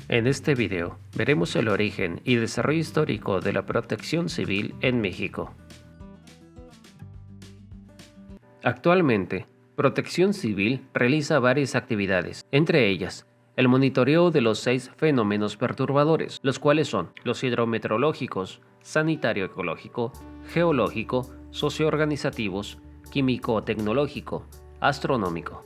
En este video veremos el origen y desarrollo histórico de la protección civil en México. Actualmente, Protección Civil realiza varias actividades, entre ellas, el monitoreo de los 6 fenómenos perturbadores, los cuales son los hidrometeorológicos, sanitario-ecológico, geológico, socioorganizativos, químico-tecnológico, astronómico.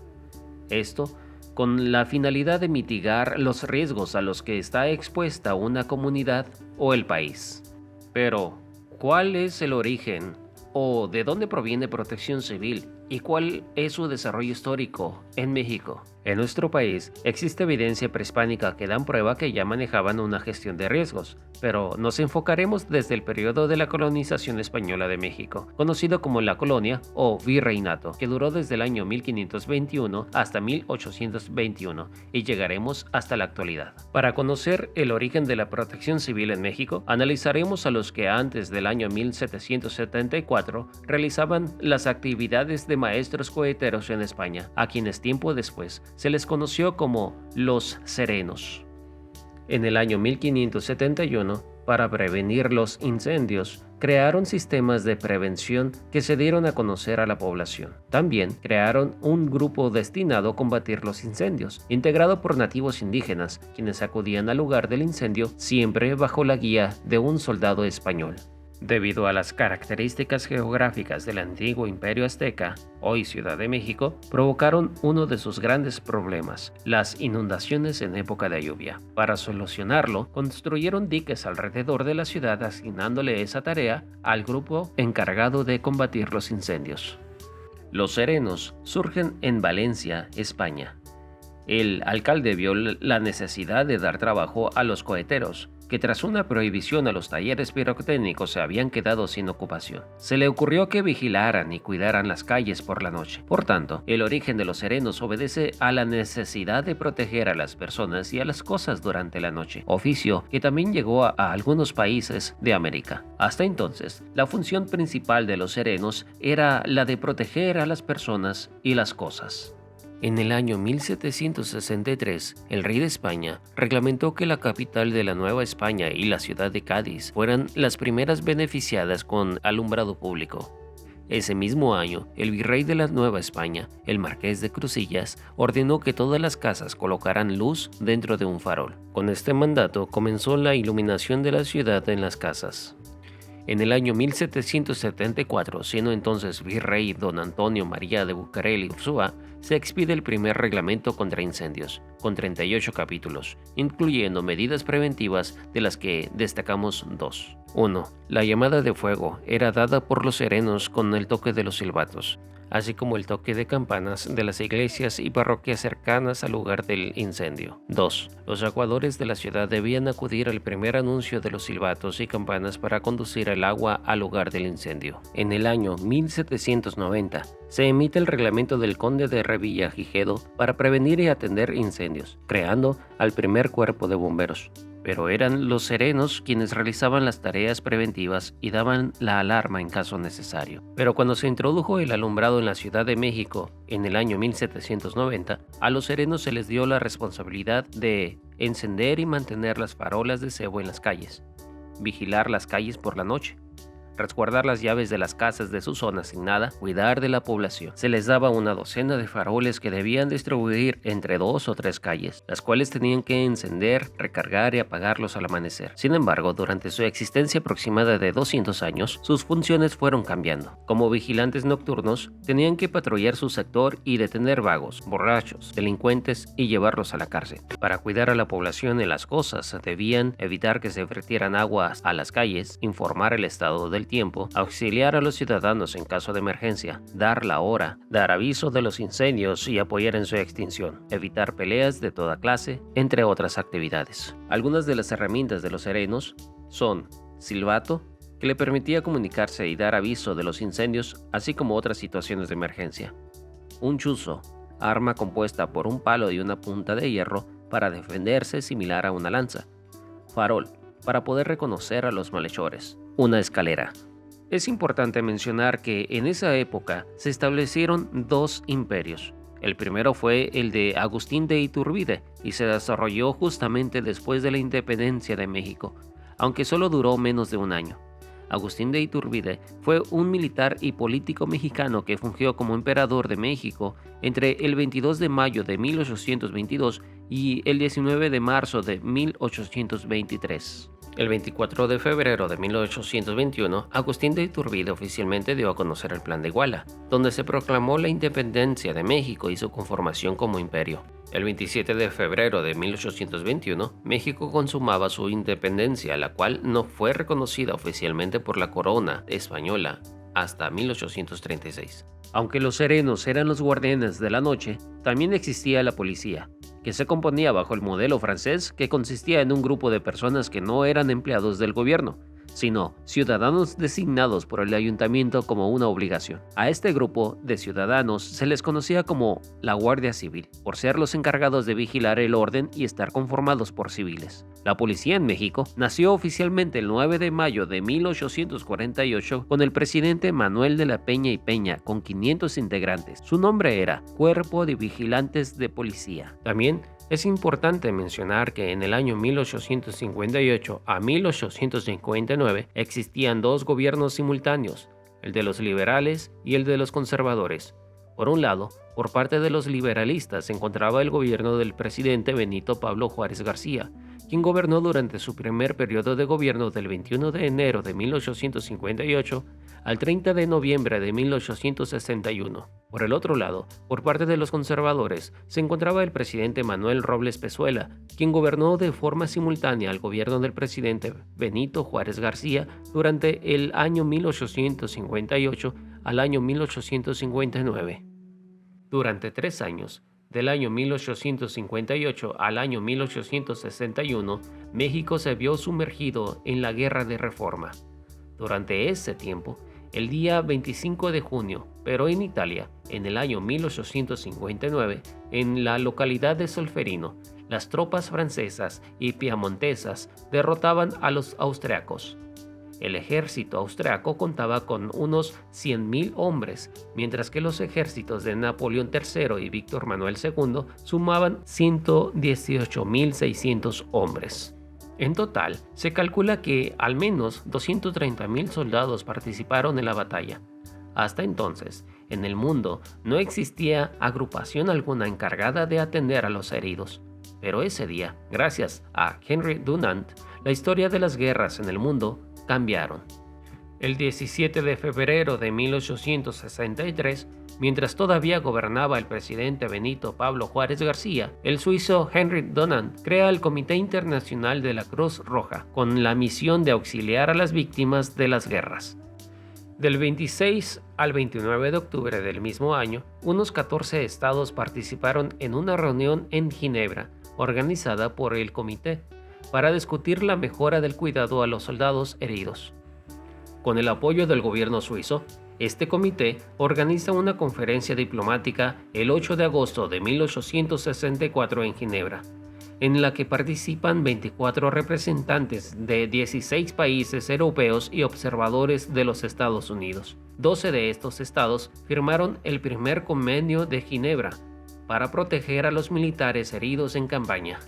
Esto con la finalidad de mitigar los riesgos a los que está expuesta una comunidad o el país. Pero, ¿cuál es el origen o de dónde proviene Protección Civil y cuál es su desarrollo histórico en México? En nuestro país existe evidencia prehispánica que dan prueba que ya manejaban una gestión de riesgos, pero nos enfocaremos desde el periodo de la colonización española de México, conocido como la colonia o virreinato, que duró desde el año 1521 hasta 1821 y llegaremos hasta la actualidad. Para conocer el origen de la protección civil en México, analizaremos a los que antes del año 1774 realizaban las actividades de maestros coheteros en España, a quienes tiempo después se les conoció como los serenos. En el año 1571, para prevenir los incendios, crearon sistemas de prevención que se dieron a conocer a la población. También crearon un grupo destinado a combatir los incendios, integrado por nativos indígenas, quienes acudían al lugar del incendio siempre bajo la guía de un soldado español. Debido a las características geográficas del antiguo Imperio Azteca, hoy Ciudad de México, provocaron uno de sus grandes problemas, las inundaciones en época de lluvia. Para solucionarlo, construyeron diques alrededor de la ciudad asignándole esa tarea al grupo encargado de combatir los incendios. Los serenos surgen en Valencia, España. El alcalde vio la necesidad de dar trabajo a los coheteros, que tras una prohibición a los talleres pirotécnicos se habían quedado sin ocupación. Se le ocurrió que vigilaran y cuidaran las calles por la noche. Por tanto, el origen de los serenos obedece a la necesidad de proteger a las personas y a las cosas durante la noche, oficio que también llegó a algunos países de América. Hasta entonces, la función principal de los serenos era la de proteger a las personas y las cosas. En el año 1763, el rey de España reglamentó que la capital de la Nueva España y la ciudad de Cádiz fueran las primeras beneficiadas con alumbrado público. Ese mismo año, el virrey de la Nueva España, el marqués de Crusillas, ordenó que todas las casas colocaran luz dentro de un farol. Con este mandato comenzó la iluminación de la ciudad en las casas. En el año 1774, siendo entonces virrey don Antonio María de Bucareli Urzúa, se expide el primer reglamento contra incendios, con 38 capítulos, incluyendo medidas preventivas de las que destacamos 2. 1. La llamada de fuego era dada por los serenos con el toque de los silbatos, así como el toque de campanas de las iglesias y parroquias cercanas al lugar del incendio. 2. Los aguadores de la ciudad debían acudir al primer anuncio de los silbatos y campanas para conducir el agua al lugar del incendio. En el año 1790, se emite el reglamento del conde de Revillagigedo para prevenir y atender incendios, creando al primer cuerpo de bomberos. Pero eran los serenos quienes realizaban las tareas preventivas y daban la alarma en caso necesario. Pero cuando se introdujo el alumbrado en la Ciudad de México en el año 1790, a los serenos se les dio la responsabilidad de encender y mantener las farolas de cebo en las calles, vigilar las calles por la noche, resguardar las llaves de las casas de su zona asignada, cuidar de la población. Se les daba una docena de faroles que debían distribuir entre 2 o 3 calles, las cuales tenían que encender, recargar y apagarlos al amanecer. Sin embargo, durante su existencia aproximada de 200 años, sus funciones fueron cambiando. Como vigilantes nocturnos, tenían que patrullar su sector y detener vagos, borrachos, delincuentes y llevarlos a la cárcel. Para cuidar a la población y las cosas, debían evitar que se vertieran aguas a las calles, informar el estado del tiempo, auxiliar a los ciudadanos en caso de emergencia, dar la hora, dar aviso de los incendios y apoyar en su extinción, evitar peleas de toda clase, entre otras actividades. Algunas de las herramientas de los serenos son silbato, que le permitía comunicarse y dar aviso de los incendios, así como otras situaciones de emergencia. Un chuzo, arma compuesta por un palo y una punta de hierro para defenderse similar a una lanza. Farol, para poder reconocer a los malhechores. Una escalera. Es importante mencionar que en esa época se establecieron 2 imperios, El primero fue el de Agustín de Iturbide y se desarrolló justamente después de la independencia de México, aunque solo duró menos de un año. Agustín de Iturbide fue un militar y político mexicano que fungió como emperador de México entre el 22 de mayo de 1822 y el 19 de marzo de 1823. El 24 de febrero de 1821, Agustín de Iturbide oficialmente dio a conocer el Plan de Iguala, donde se proclamó la independencia de México y su conformación como imperio. El 27 de febrero de 1821, México consumaba su independencia, la cual no fue reconocida oficialmente por la corona española hasta 1836. Aunque los serenos eran los guardianes de la noche, también existía la policía, que se componía bajo el modelo francés, que consistía en un grupo de personas que no eran empleados del gobierno, sino ciudadanos designados por el ayuntamiento como una obligación. A este grupo de ciudadanos se les conocía como la Guardia Civil, por ser los encargados de vigilar el orden y estar conformados por civiles. La policía en México nació oficialmente el 9 de mayo de 1848 con el presidente Manuel de la Peña y Peña, con 500 integrantes. Su nombre era Cuerpo de Vigilantes de Policía. También es importante mencionar que en el año 1858 a 1859 existían dos gobiernos simultáneos, el de los liberales y el de los conservadores. Por un lado, por parte de los liberalistas se encontraba el gobierno del presidente Benito Pablo Juárez García, quien gobernó durante su primer periodo de gobierno del 21 de enero de 1858 al 30 de noviembre de 1861. Por el otro lado, por parte de los conservadores, se encontraba el presidente Manuel Robles Pezuela, quien gobernó de forma simultánea al gobierno del presidente Benito Juárez García durante el año 1858 al año 1859. Durante 3 años, del año 1858 al año 1861, México se vio sumergido en la Guerra de Reforma. Durante ese tiempo, el día 25 de junio, pero en Italia, en el año 1859, en la localidad de Solferino, las tropas francesas y piamontesas derrotaban a los austriacos. El ejército austriaco contaba con unos 100.000 hombres, mientras que los ejércitos de Napoleón III y Víctor Manuel II sumaban 118.600 hombres. En total, se calcula que al menos 230.000 soldados participaron en la batalla. Hasta entonces, en el mundo no existía agrupación alguna encargada de atender a los heridos. Pero ese día, gracias a Henry Dunant, la historia de las guerras en el mundo cambiaron. El 17 de febrero de 1863, mientras todavía gobernaba el presidente Benito Pablo Juárez García, el suizo Henry Dunant crea el Comité Internacional de la Cruz Roja, con la misión de auxiliar a las víctimas de las guerras. Del 26 al 29 de octubre del mismo año, unos 14 estados participaron en una reunión en Ginebra, organizada por el comité, para discutir la mejora del cuidado a los soldados heridos. Con el apoyo del gobierno suizo, este comité organiza una conferencia diplomática el 8 de agosto de 1864 en Ginebra, en la que participan 24 representantes de 16 países europeos y observadores de los Estados Unidos. 12 de estos estados firmaron el primer Convenio de Ginebra para proteger a los militares heridos en campaña.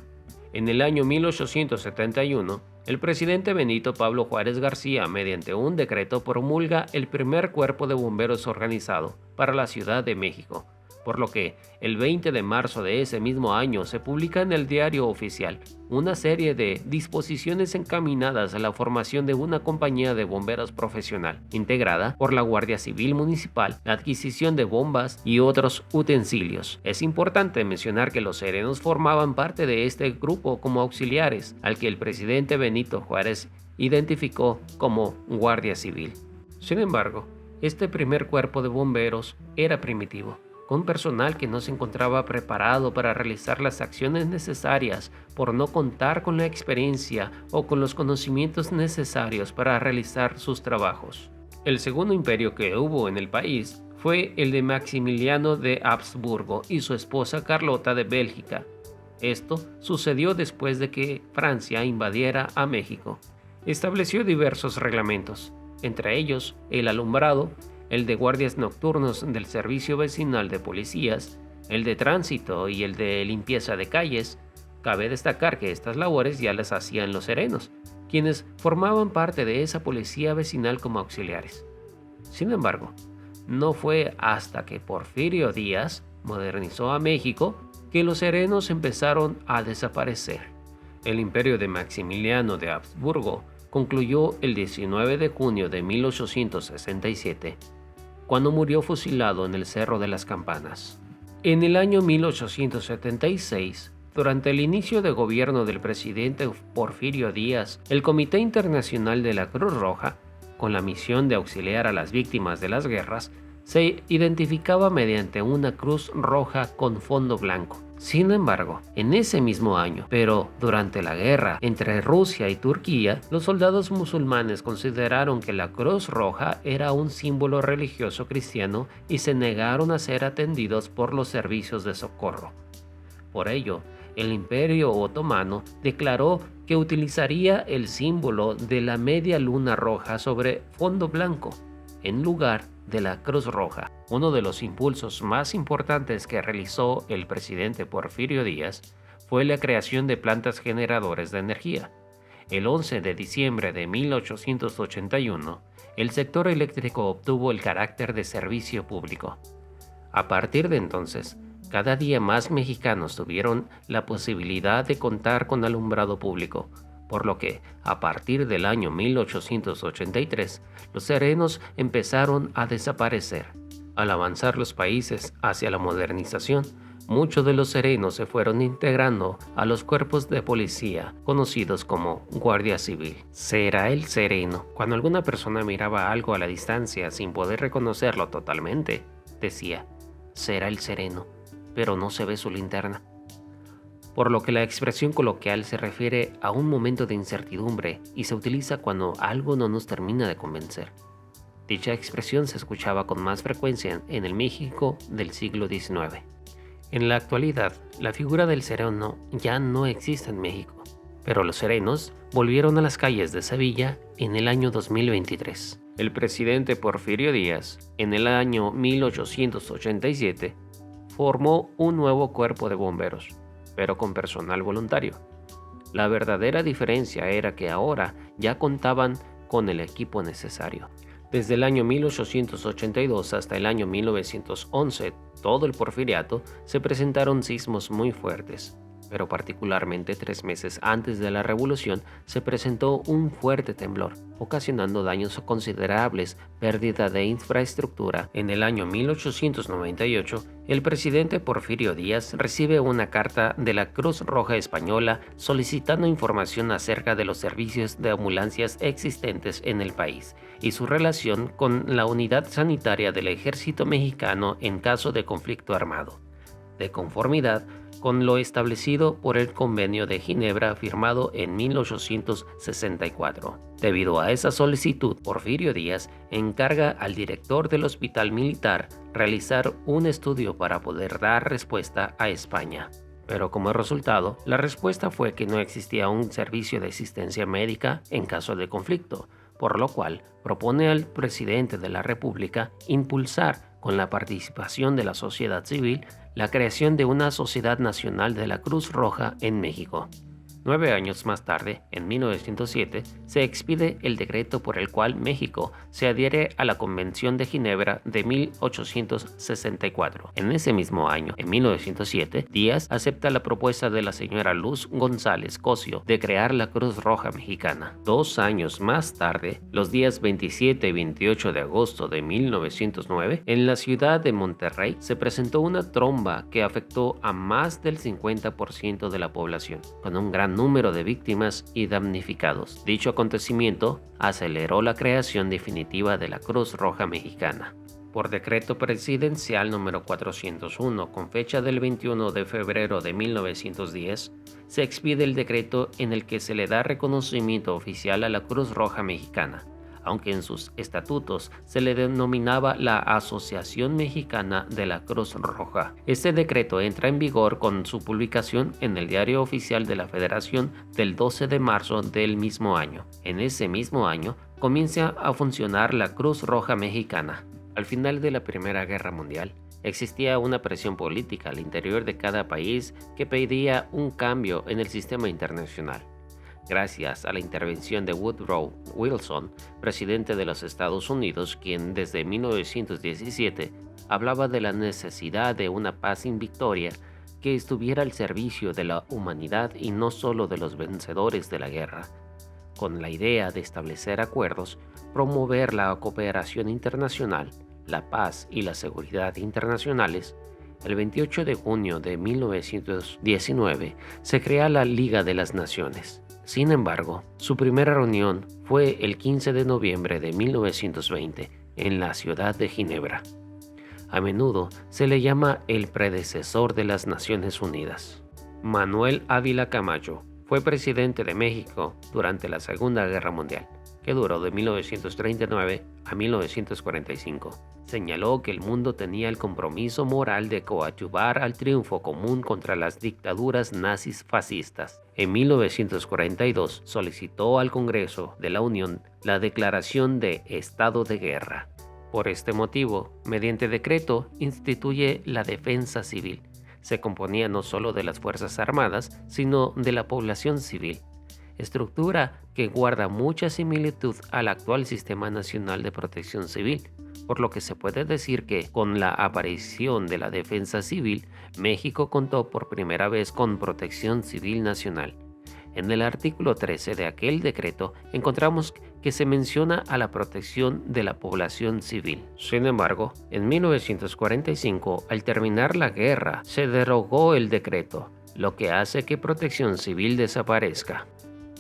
En el año 1871, el presidente Benito Pablo Juárez García, mediante un decreto, promulga el primer cuerpo de bomberos organizado para la Ciudad de México, por lo que el 20 de marzo de ese mismo año se publica en el Diario Oficial una serie de disposiciones encaminadas a la formación de una compañía de bomberos profesional, integrada por la Guardia Civil Municipal, la adquisición de bombas y otros utensilios. Es importante mencionar que los serenos formaban parte de este grupo como auxiliares, al que el presidente Benito Juárez identificó como Guardia Civil. Sin embargo, este primer cuerpo de bomberos era primitivo, con personal que no se encontraba preparado para realizar las acciones necesarias por no contar con la experiencia o con los conocimientos necesarios para realizar sus trabajos. El segundo imperio que hubo en el país fue el de Maximiliano de Habsburgo y su esposa Carlota de Bélgica. Esto sucedió después de que Francia invadiera a México. Estableció diversos reglamentos, entre ellos el alumbrado, el de guardias nocturnos del Servicio Vecinal de Policías, el de tránsito y el de limpieza de calles. Cabe destacar que estas labores ya las hacían los serenos, quienes formaban parte de esa policía vecinal como auxiliares. Sin embargo, no fue hasta que Porfirio Díaz modernizó a México que los serenos empezaron a desaparecer. El imperio de Maximiliano de Habsburgo concluyó el 19 de junio de 1867, cuando murió fusilado en el Cerro de las Campanas. En el año 1876, durante el inicio de gobierno del presidente Porfirio Díaz, el Comité Internacional de la Cruz Roja, con la misión de auxiliar a las víctimas de las guerras, se identificaba mediante una cruz roja con fondo blanco. Sin embargo, en ese mismo año, pero durante la guerra entre Rusia y Turquía, los soldados musulmanes consideraron que la cruz roja era un símbolo religioso cristiano y se negaron a ser atendidos por los servicios de socorro. Por ello, el Imperio Otomano declaró que utilizaría el símbolo de la media luna roja sobre fondo blanco, en lugar de la Cruz Roja. Uno de los impulsos más importantes que realizó el presidente Porfirio Díaz fue la creación de plantas generadoras de energía. El 11 de diciembre de 1881, el sector eléctrico obtuvo el carácter de servicio público. A partir de entonces, cada día más mexicanos tuvieron la posibilidad de contar con alumbrado público, por lo que, a partir del año 1883, los serenos empezaron a desaparecer. Al avanzar los países hacia la modernización, muchos de los serenos se fueron integrando a los cuerpos de policía, conocidos como Guardia Civil. ¿Será el sereno? Cuando alguna persona miraba algo a la distancia sin poder reconocerlo totalmente, decía, será el sereno, pero no se ve su linterna. Por lo que la expresión coloquial se refiere a un momento de incertidumbre y se utiliza cuando algo no nos termina de convencer. Dicha expresión se escuchaba con más frecuencia en el México del siglo XIX. En la actualidad, la figura del sereno ya no existe en México, pero los serenos volvieron a las calles de Sevilla en el año 2023. El presidente Porfirio Díaz, en el año 1887, formó un nuevo cuerpo de bomberos, pero con personal voluntario. La verdadera diferencia era que ahora ya contaban con el equipo necesario. Desde el año 1882 hasta el año 1911, todo el porfiriato, se presentaron sismos muy fuertes, pero particularmente 3 meses antes de la revolución se presentó un fuerte temblor, ocasionando daños considerables, pérdida de infraestructura. En el año 1898, el presidente Porfirio Díaz recibe una carta de la Cruz Roja Española solicitando información acerca de los servicios de ambulancias existentes en el país y su relación con la unidad sanitaria del ejército mexicano en caso de conflicto armado, de conformidad con lo establecido por el Convenio de Ginebra firmado en 1864. Debido a esa solicitud, Porfirio Díaz encarga al director del Hospital Militar realizar un estudio para poder dar respuesta a España. Pero como resultado, la respuesta fue que no existía un servicio de asistencia médica en caso de conflicto, por lo cual propone al presidente de la República impulsar, con la participación de la sociedad civil, la creación de una Sociedad Nacional de la Cruz Roja en México. 9 años más tarde, en 1907, se expide el decreto por el cual México se adhiere a la Convención de Ginebra de 1864. En ese mismo año, en 1907, Díaz acepta la propuesta de la señora Luz González Cosio de crear la Cruz Roja Mexicana. 2 años más tarde, los días 27 y 28 de agosto de 1909, en la ciudad de Monterrey se presentó una tromba que afectó a más del 50% de la población, con un gran número de víctimas y damnificados. Dicho acontecimiento aceleró la creación definitiva de la Cruz Roja Mexicana. Por decreto presidencial número 401, con fecha del 21 de febrero de 1910, se expide el decreto en el que se le da reconocimiento oficial a la Cruz Roja Mexicana, aunque en sus estatutos se le denominaba la Asociación Mexicana de la Cruz Roja. Este decreto entra en vigor con su publicación en el Diario Oficial de la Federación del 12 de marzo del mismo año. En ese mismo año comienza a funcionar la Cruz Roja Mexicana. Al final de la Primera Guerra Mundial, Existía una presión política al interior de cada país que pedía un cambio en el sistema internacional. Gracias a la intervención de Woodrow Wilson, presidente de los Estados Unidos, quien desde 1917 hablaba de la necesidad de una paz sin victoria que estuviera al servicio de la humanidad y no solo de los vencedores de la guerra, con la idea de establecer acuerdos, promover la cooperación internacional, la paz y la seguridad internacionales. El 28 de junio de 1919 se crea la Liga de las Naciones. Sin embargo, su primera reunión fue el 15 de noviembre de 1920 en la ciudad de Ginebra. A menudo se le llama el predecesor de las Naciones Unidas. Manuel Ávila Camacho fue presidente de México durante la Segunda Guerra Mundial, que duró de 1939 a 1945. Señaló que el mundo tenía el compromiso moral de coadyuvar al triunfo común contra las dictaduras nazis fascistas. En 1942 solicitó al Congreso de la Unión la declaración de estado de guerra. Por este motivo, mediante decreto, instituye la defensa civil. Se componía no solo de las Fuerzas Armadas, sino de la población civil, estructura que guarda mucha similitud al actual Sistema Nacional de Protección Civil, por lo que se puede decir que, con la aparición de la defensa civil, México contó por primera vez con Protección Civil Nacional. En el artículo 13 de aquel decreto encontramos que se menciona a la protección de la población civil. Sin embargo, en 1945, al terminar la guerra, se derogó el decreto, lo que hace que Protección Civil desaparezca.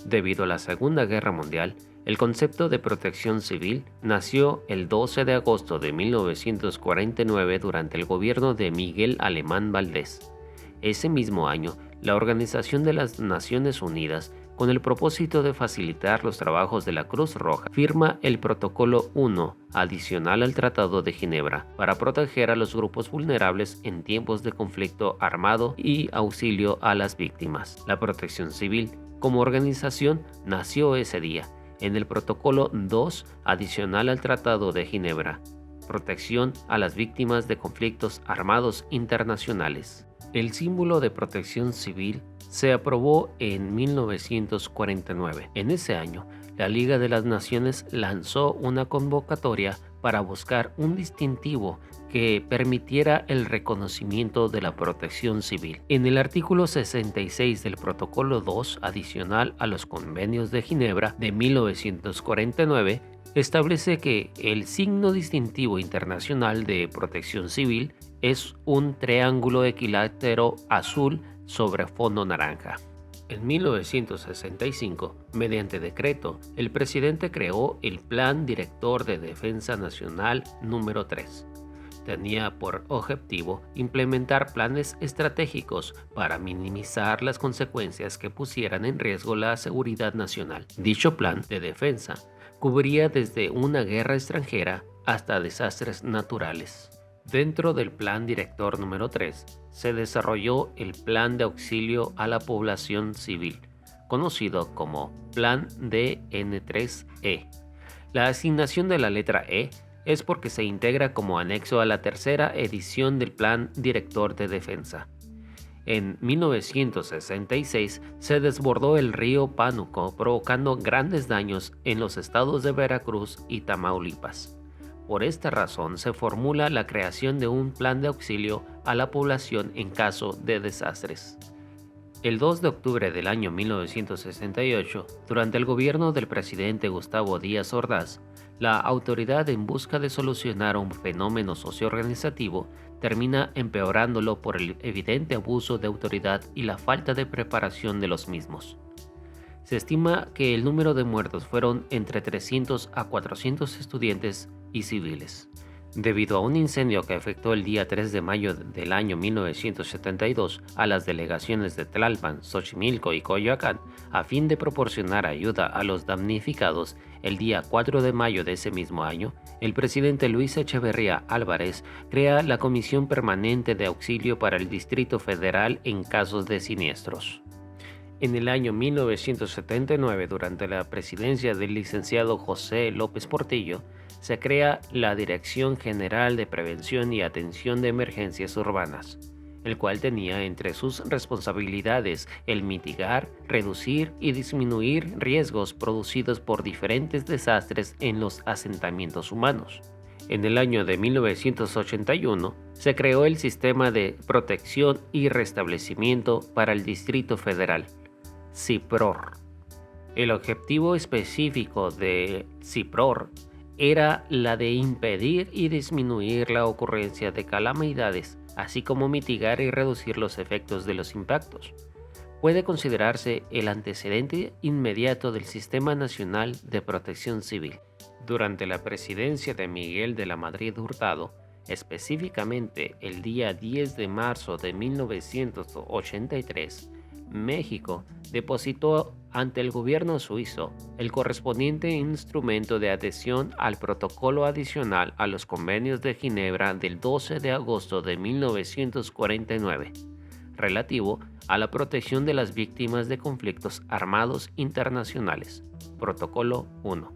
Debido a la Segunda Guerra Mundial, el concepto de protección civil nació el 12 de agosto de 1949 durante el gobierno de Miguel Alemán Valdés. Ese mismo año, la Organización de las Naciones Unidas, con el propósito de facilitar los trabajos de la Cruz Roja, firma el Protocolo 1, adicional al Tratado de Ginebra, para proteger a los grupos vulnerables en tiempos de conflicto armado y auxilio a las víctimas. La protección civil, como organización, nació ese día, en el Protocolo 2, adicional al Tratado de Ginebra, protección a las víctimas de conflictos armados internacionales. El símbolo de protección civil se aprobó en 1949. En ese año, la Liga de las Naciones lanzó una convocatoria para buscar un distintivo que permitiera el reconocimiento de la protección civil. En el artículo 66 del Protocolo 2, adicional a los Convenios de Ginebra de 1949, establece que el signo distintivo internacional de protección civil es un triángulo equilátero azul sobre fondo naranja. En 1965, mediante decreto, el presidente creó el Plan Director de Defensa Nacional número 3. Tenía por objetivo implementar planes estratégicos para minimizar las consecuencias que pusieran en riesgo la seguridad nacional. Dicho plan de defensa cubría desde una guerra extranjera hasta desastres naturales. Dentro del Plan Director número 3 se desarrolló el Plan de Auxilio a la Población Civil, conocido como Plan DN3E. La asignación de la letra E es porque se integra como anexo a la tercera edición del Plan Director de Defensa. En 1966 se desbordó el río Pánuco, provocando grandes daños en los estados de Veracruz y Tamaulipas. Por esta razón se formula la creación de un plan de auxilio a la población en caso de desastres. El 2 de octubre del año 1968, durante el gobierno del presidente Gustavo Díaz Ordaz, la autoridad, en busca de solucionar un fenómeno socioorganizativo, termina empeorándolo por el evidente abuso de autoridad y la falta de preparación de los mismos. Se estima que el número de muertos fueron entre 300 a 400 estudiantes y civiles. Debido a un incendio que afectó el día 3 de mayo del año 1972 a las delegaciones de Tlalpan, Xochimilco y Coyoacán, a fin de proporcionar ayuda a los damnificados, el día 4 de mayo de ese mismo año, el presidente Luis Echeverría Álvarez crea la Comisión Permanente de Auxilio para el Distrito Federal en casos de siniestros. En el año 1979, durante la presidencia del licenciado José López Portillo, se crea la Dirección General de Prevención y Atención de Emergencias Urbanas, el cual tenía entre sus responsabilidades el mitigar, reducir y disminuir riesgos producidos por diferentes desastres en los asentamientos humanos. En el año de 1981 se creó el Sistema de Protección y Restablecimiento para el Distrito Federal, CIPROR. El objetivo específico de CIPROR era la de impedir y disminuir la ocurrencia de calamidades, así como mitigar y reducir los efectos de los impactos. Puede considerarse el antecedente inmediato del Sistema Nacional de Protección Civil. Durante la presidencia de Miguel de la Madrid Hurtado, específicamente el día 10 de marzo de 1983, México depositó ante el gobierno suizo el correspondiente instrumento de adhesión al protocolo adicional a los convenios de Ginebra del 12 de agosto de 1949, relativo a la protección de las víctimas de conflictos armados internacionales, Protocolo 1,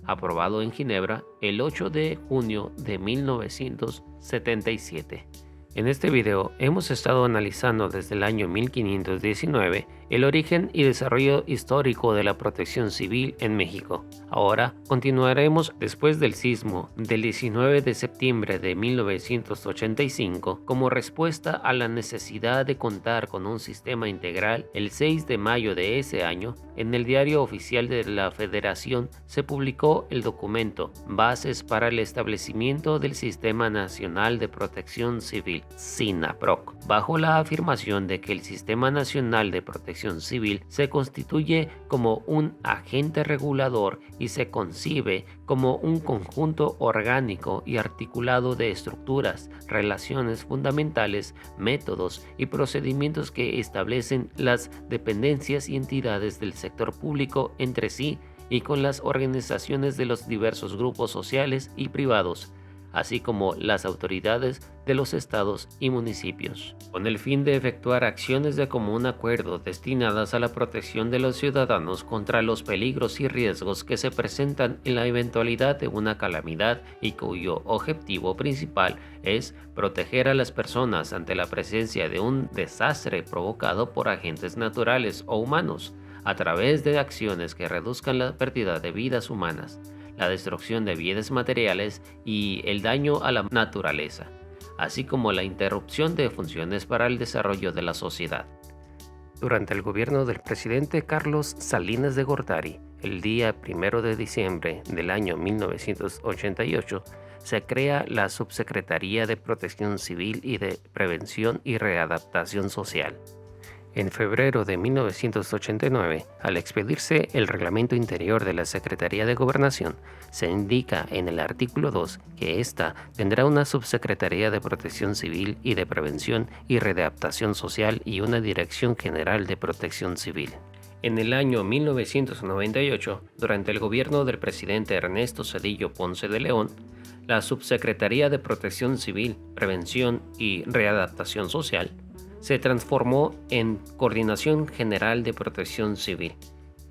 aprobado en Ginebra el 8 de junio de 1977. En este video hemos estado analizando desde el año 1519 el origen y desarrollo histórico de la protección civil en México. Ahora continuaremos después del sismo del 19 de septiembre de 1985 como respuesta a la necesidad de contar con un sistema integral. El 6 de mayo de ese año, en el Diario Oficial de la Federación se publicó el documento Bases para el establecimiento del Sistema Nacional de Protección Civil, SINAPROC, bajo la afirmación de que el Sistema Nacional de Protección Civil se constituye como un agente regulador y se concibe como un conjunto orgánico y articulado de estructuras, relaciones fundamentales, métodos y procedimientos que establecen las dependencias y entidades del sector público entre sí y con las organizaciones de los diversos grupos sociales y privados, así como las autoridades de los estados y municipios, con el fin de efectuar acciones de común acuerdo destinadas a la protección de los ciudadanos contra los peligros y riesgos que se presentan en la eventualidad de una calamidad y cuyo objetivo principal es proteger a las personas ante la presencia de un desastre provocado por agentes naturales o humanos, a través de acciones que reduzcan la pérdida de vidas humanas, la destrucción de bienes materiales y el daño a la naturaleza, así como la interrupción de funciones para el desarrollo de la sociedad. Durante el gobierno del presidente Carlos Salinas de Gortari, el día 1 de diciembre del año 1988, se crea la Subsecretaría de Protección Civil y de Prevención y Readaptación Social. En febrero de 1989, al expedirse el reglamento interior de la Secretaría de Gobernación, se indica en el artículo 2 que ésta tendrá una Subsecretaría de Protección Civil y de Prevención y Readaptación Social y una Dirección General de Protección Civil. En el año 1998, durante el gobierno del presidente Ernesto Zedillo Ponce de León, la Subsecretaría de Protección Civil, Prevención y Readaptación Social se transformó en Coordinación General de Protección Civil,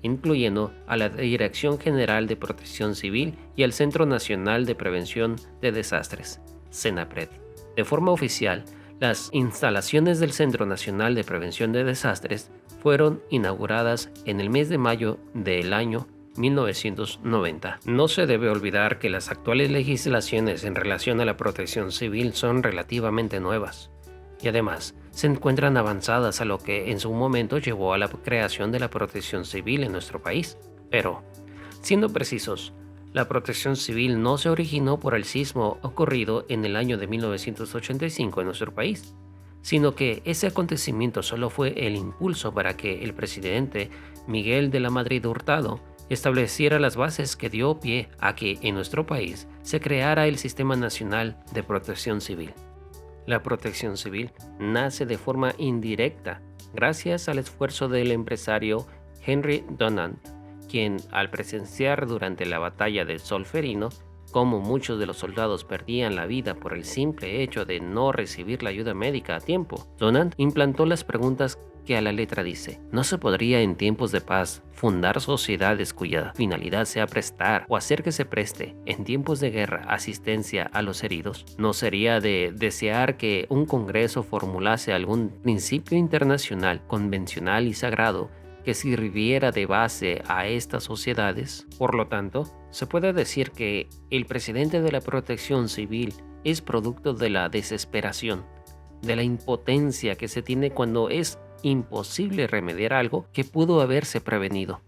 incluyendo a la Dirección General de Protección Civil y al Centro Nacional de Prevención de Desastres, CENAPRED. De forma oficial, las instalaciones del Centro Nacional de Prevención de Desastres fueron inauguradas en el mes de mayo del año 1990. No se debe olvidar que las actuales legislaciones en relación a la protección civil son relativamente nuevas y además se encuentran avanzadas a lo que en su momento llevó a la creación de la protección civil en nuestro país. Pero, siendo precisos, la protección civil no se originó por el sismo ocurrido en el año de 1985 en nuestro país, sino que ese acontecimiento solo fue el impulso para que el presidente Miguel de la Madrid Hurtado estableciera las bases que dio pie a que en nuestro país se creara el Sistema Nacional de Protección Civil. La protección civil nace de forma indirecta gracias al esfuerzo del empresario Henry Dunant, quien al presenciar durante la batalla del Solferino cómo muchos de los soldados perdían la vida por el simple hecho de no recibir la ayuda médica a tiempo, Dunant implantó las preguntas que a la letra dice: ¿no se podría en tiempos de paz fundar sociedades cuya finalidad sea prestar o hacer que se preste en tiempos de guerra asistencia a los heridos? ¿No sería de desear que un Congreso formulase algún principio internacional, convencional y sagrado que sirviera de base a estas sociedades? Por lo tanto, se puede decir que el presidente de la Protección Civil es producto de la desesperación, de la impotencia que se tiene cuando es imposible remediar algo que pudo haberse prevenido.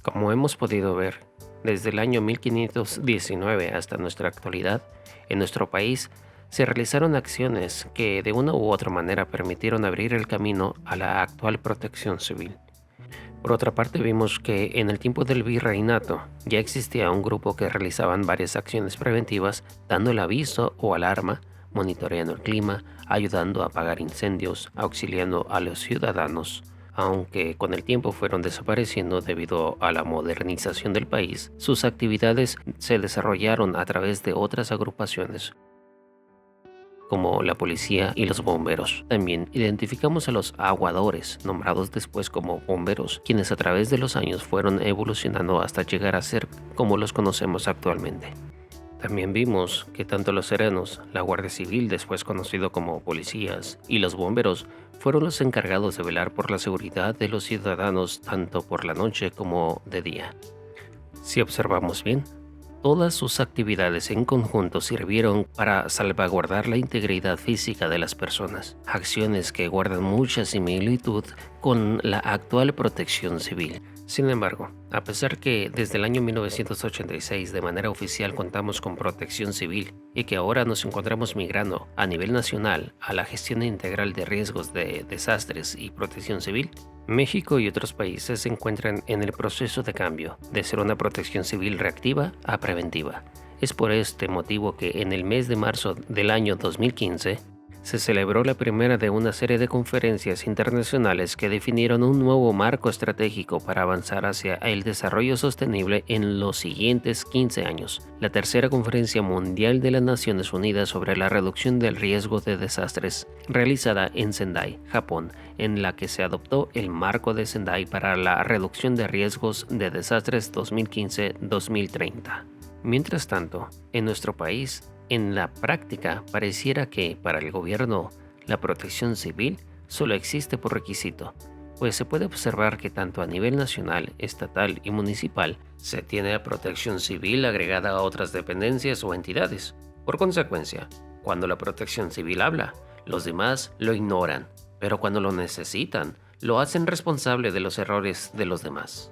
Como hemos podido ver, desde el año 1519 hasta nuestra actualidad, en nuestro país se realizaron acciones que de una u otra manera permitieron abrir el camino a la actual protección civil. Por otra parte, vimos que en el tiempo del virreinato ya existía un grupo que realizaban varias acciones preventivas, dando el aviso o alarma, monitoreando el clima, ayudando a apagar incendios, auxiliando a los ciudadanos. Aunque con el tiempo fueron desapareciendo debido a la modernización del país, sus actividades se desarrollaron a través de otras agrupaciones, como la policía y los bomberos. También identificamos a los aguadores, nombrados después como bomberos, quienes a través de los años fueron evolucionando hasta llegar a ser como los conocemos actualmente. También vimos que tanto los serenos, la Guardia Civil, después conocido como policías, y los bomberos fueron los encargados de velar por la seguridad de los ciudadanos tanto por la noche como de día. Si observamos bien, todas sus actividades en conjunto sirvieron para salvaguardar la integridad física de las personas, acciones que guardan mucha similitud con la actual protección civil. Sin embargo, a pesar que desde el año 1986 de manera oficial contamos con protección civil y que ahora nos encontramos migrando a nivel nacional a la gestión integral de riesgos de desastres y protección civil, México y otros países se encuentran en el proceso de cambio de ser una protección civil reactiva a preventiva. Es por este motivo que en el mes de marzo del año 2015 se celebró la primera de una serie de conferencias internacionales que definieron un nuevo marco estratégico para avanzar hacia el desarrollo sostenible en los siguientes 15 años. La tercera Conferencia Mundial de las Naciones Unidas sobre la reducción del riesgo de desastres, realizada en Sendai, Japón, en la que se adoptó el marco de Sendai para la reducción de riesgos de desastres 2015-2030. Mientras tanto, en nuestro país, en la práctica, pareciera que para el gobierno la protección civil solo existe por requisito, pues se puede observar que tanto a nivel nacional, estatal y municipal se tiene protección civil agregada a otras dependencias o entidades. Por consecuencia, cuando la protección civil habla, los demás lo ignoran, pero cuando lo necesitan, lo hacen responsable de los errores de los demás.